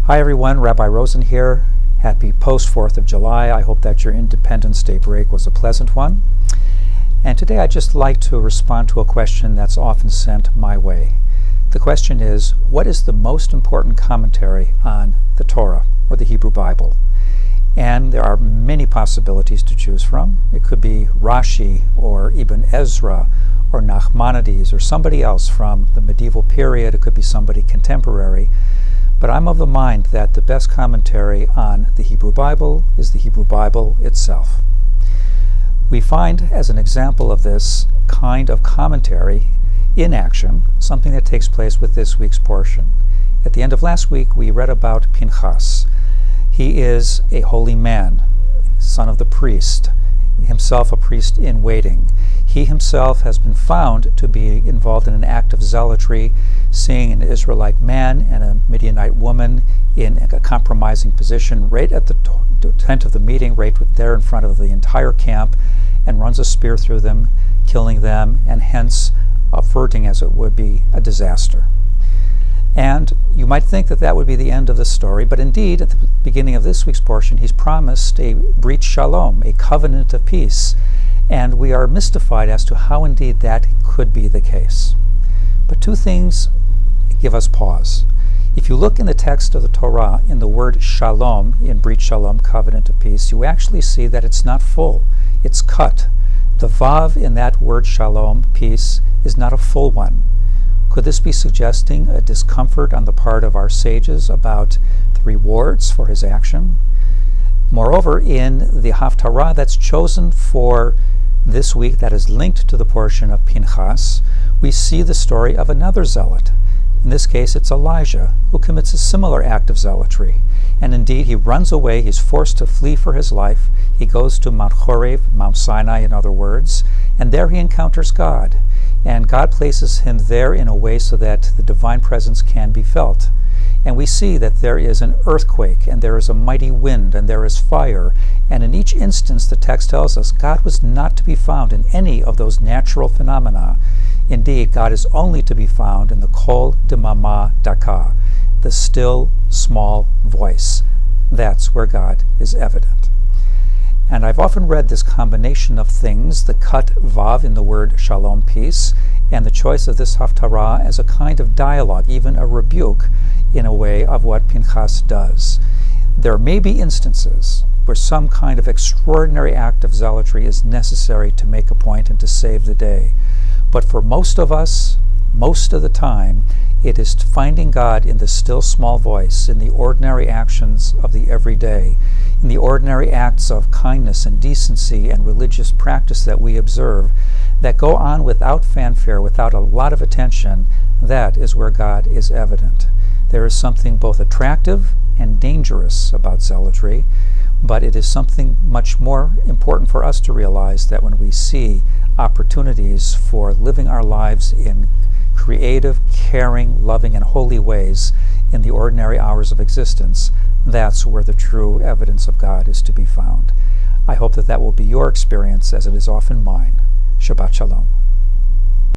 Hi everyone, Rabbi Rosen here. Happy post-4th of July. I hope that your Independence Day break was a pleasant one. And today I'd just like to respond to a question that's often sent my way. The question is, what is the most important commentary on the Torah, or the Hebrew Bible? And there are many possibilities to choose from. It could be Rashi, or Ibn Ezra, or Nachmanides, or somebody else from the medieval period. It could be somebody contemporary. But I'm of the mind that the best commentary on the Hebrew Bible is the Hebrew Bible itself. We find, as an example of this kind of commentary in action, something that takes place with this week's portion. At the end of last week, we read about Pincus. He is a holy man, son of the priest, himself a priest in waiting. He himself has been found to be involved in an act of zealotry, seeing an Israelite man and a Midianite woman in a compromising position right at the tent of the meeting, right there in front of the entire camp, and runs a spear through them, killing them, and hence averting, as it would be, a disaster. And you might think that that would be the end of the story, but indeed, at the beginning of this week's portion, he's promised a breach Shalom, a covenant of peace, and we are mystified as to how indeed that could be the case. But two things give us pause. If you look in the text of the Torah, in the word Shalom, in breach Shalom, covenant of peace, you actually see that it's not full, it's cut. The Vav in that word Shalom, peace, is not a full one. Could this be suggesting a discomfort on the part of our sages about the rewards for his action? Moreover, in the Haftarah that's chosen for this week, that is linked to the portion of Pincus, we see the story of another zealot. In this case, it's Elijah, who commits a similar act of zealotry. And indeed, he runs away, he's forced to flee for his life. He goes to Mount Horeb, Mount Sinai in other words, and there he encounters God. And God places him there in a way so that the divine presence can be felt. And we see that there is an earthquake, and there is a mighty wind, and there is fire. And in each instance, the text tells us God was not to be found in any of those natural phenomena. Indeed, God is only to be found in the Kol Demama Daka, the still, small voice. That's where God is evident. And I've often read this combination of things, the cut vav in the word shalom, peace, and the choice of this haftarah as a kind of dialogue, even a rebuke, in a way, of what Pincus does. There may be instances where some kind of extraordinary act of zealotry is necessary to make a point and to save the day. But for most of us, most of the time, it is finding God in the still small voice, in the ordinary actions of the everyday, in the ordinary acts of kindness and decency and religious practice that we observe, that go on without fanfare, without a lot of attention. That is where God is evident. There is something both attractive and dangerous about zealotry, but it is something much more important for us to realize, that when we see opportunities for living our lives in creative, caring, loving, and holy ways in the ordinary hours of existence, that's where the true evidence of God is to be found. I hope that that will be your experience, as it is often mine. Shabbat Shalom.